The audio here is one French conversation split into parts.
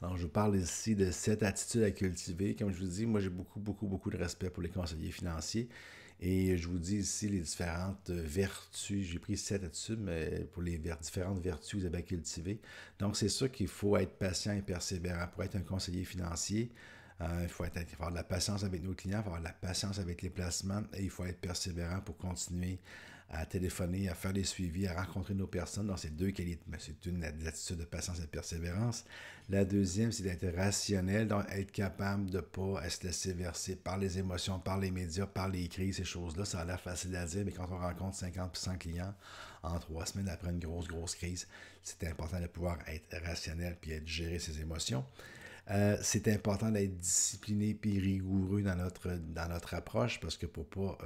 Alors, je vous parle ici de cette attitude à cultiver. Comme je vous dis, moi, j'ai beaucoup de respect pour les conseillers financiers. Et je vous dis ici les différentes vertus. J'ai pris 7 attitudes, mais pour les différentes vertus que vous avez à cultiver. Donc, c'est sûr qu'il faut être patient et persévérant pour être un conseiller financier. Il faut avoir de la patience avec nos clients, il faut avoir de la patience avec les placements et il faut être persévérant pour continuer à téléphoner, à faire des suivis, à rencontrer nos personnes. Donc, c'est deux qualités. C'est une attitude de patience et de persévérance. La deuxième, c'est d'être rationnel, donc être capable de ne pas se laisser verser par les émotions, par les médias, par les crises, ces choses-là. Ça a l'air facile à dire, mais quand on rencontre 50 100 clients en 3 semaines après une grosse crise, c'est important de pouvoir être rationnel puis être gérer ses émotions. C'est important d'être discipliné et rigoureux dans notre approche parce que pour ne pas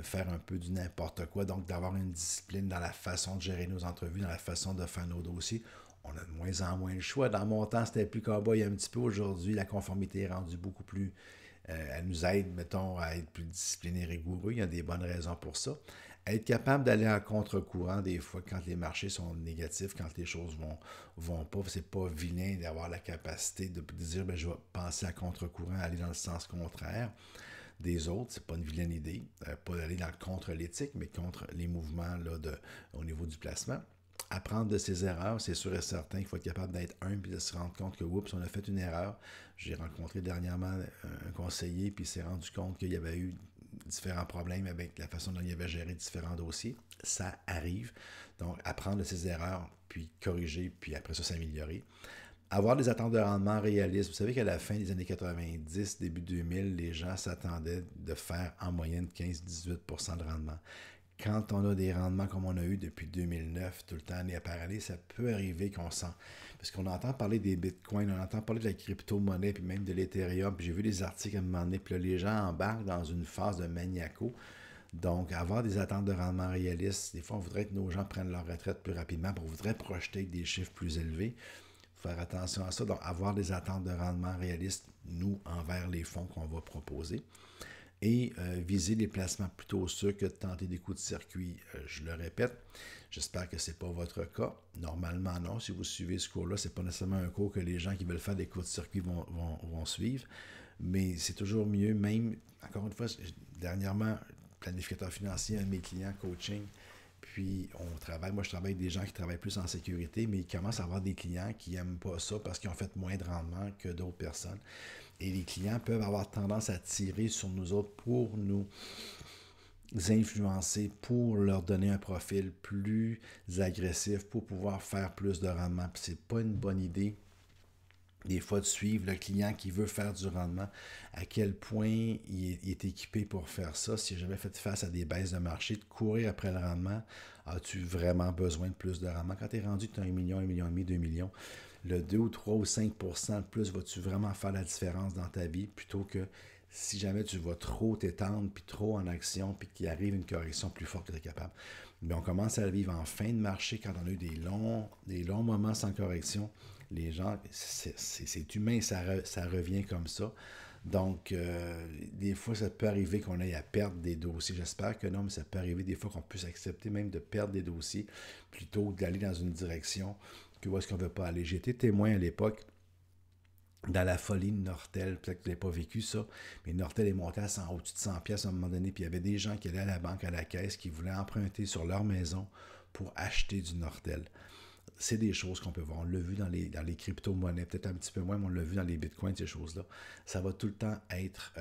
faire un peu du n'importe quoi, donc d'avoir une discipline dans la façon de gérer nos entrevues, dans la façon de faire nos dossiers, on a de moins en moins le choix. Dans mon temps, c'était plus cowboy un petit peu. Aujourd'hui, la conformité est rendue beaucoup plus elle nous aide, mettons, à être plus discipliné et rigoureux. Il y a des bonnes raisons pour ça. Être capable d'aller en contre-courant des fois quand les marchés sont négatifs, quand les choses vont pas. C'est pas vilain d'avoir la capacité de dire ben, je vais penser à contre-courant, aller dans le sens contraire des autres. C'est pas une vilaine idée. Pas d'aller contre l'éthique, mais contre les mouvements là, au niveau du placement. Apprendre de ses erreurs, c'est sûr et certain qu'il faut être capable d'être humble et de se rendre compte que, oups, on a fait une erreur. J'ai rencontré dernièrement un conseiller, puis il s'est rendu compte qu'il y avait eu différents problèmes avec la façon dont il avait géré différents dossiers. Ça arrive. Donc, apprendre de ses erreurs, puis corriger, puis après ça, s'améliorer. Avoir des attentes de rendement réalistes. Vous savez qu'à la fin des années 90, début 2000, les gens s'attendaient de faire en moyenne 15-18% de rendement. Quand on a des rendements comme on a eu depuis 2009, tout le temps, année après année, ça peut arriver qu'on sent. Parce qu'on entend parler des bitcoins, on entend parler de la crypto-monnaie, puis même de l'Ethereum. Puis j'ai vu des articles à un moment donné, puis là, les gens embarquent dans une phase de maniaco. Donc, avoir des attentes de rendement réalistes, des fois, on voudrait que nos gens prennent leur retraite plus rapidement, puis on voudrait projeter des chiffres plus élevés. Faire attention à ça. Donc, avoir des attentes de rendement réalistes, nous, envers les fonds qu'on va proposer. Et viser les placements plutôt sûrs que de tenter des coups de circuit. Je le répète, j'espère que ce n'est pas votre cas. Normalement, non. Si vous suivez ce cours-là, ce n'est pas nécessairement un cours que les gens qui veulent faire des coups de circuit vont suivre. Mais c'est toujours mieux, même, encore une fois, dernièrement, planificateur financier, un de mes clients, coaching, puis on travaille, moi je travaille avec des gens qui travaillent plus en sécurité, mais ils commencent à avoir des clients qui n'aiment pas ça parce qu'ils ont fait moins de rendement que d'autres personnes. Et les clients peuvent avoir tendance à tirer sur nous autres pour nous influencer, pour leur donner un profil plus agressif, pour pouvoir faire plus de rendement. Puis c'est pas une bonne idée des fois de suivre le client qui veut faire du rendement, à quel point il est équipé pour faire ça. Si j'ai jamais fait face à des baisses de marché, de courir après le rendement, as-tu vraiment besoin de plus de rendement? Quand tu es rendu que tu as 1 million, 1,5 million, 2 millions, le 2 ou 3 ou 5% de plus, vas-tu vraiment faire la différence dans ta vie plutôt que si jamais tu vas trop t'étendre, puis trop en action, puis qu'il arrive une correction plus forte que tu es capable. Mais on commence à le vivre en fin de marché quand on a eu des longs moments sans correction. Les gens, c'est humain, ça revient comme ça. Donc, des fois, ça peut arriver qu'on ait à perdre des dossiers. J'espère que non, mais ça peut arriver des fois qu'on puisse accepter même de perdre des dossiers plutôt que d'aller dans une direction que où est-ce qu'on ne veut pas aller. J'ai été témoin à l'époque dans la folie de Nortel. Peut-être que vous n'avez pas vécu ça, mais Nortel est monté à 100, au-dessus de 100 pièces à un moment donné, puis il y avait des gens qui allaient à la banque, à la caisse, qui voulaient emprunter sur leur maison pour acheter du Nortel. C'est des choses qu'on peut voir. On l'a vu dans les crypto-monnaies, peut-être un petit peu moins, mais on l'a vu dans les bitcoins, ces choses-là. Ça va tout le temps être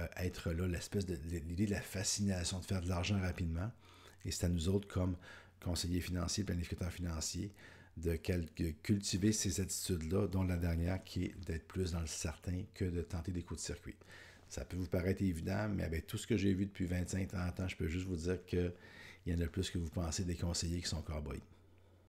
là, l'espèce de l'idée de la fascination de faire de l'argent rapidement. Et c'est à nous autres, comme conseillers financiers, planificateurs financiers, de cultiver ces attitudes-là, dont la dernière qui est d'être plus dans le certain que de tenter des coups de circuit. Ça peut vous paraître évident, mais avec tout ce que j'ai vu depuis 25-30 ans, je peux juste vous dire qu'il y en a plus que vous pensez des conseillers qui sont cow-boys.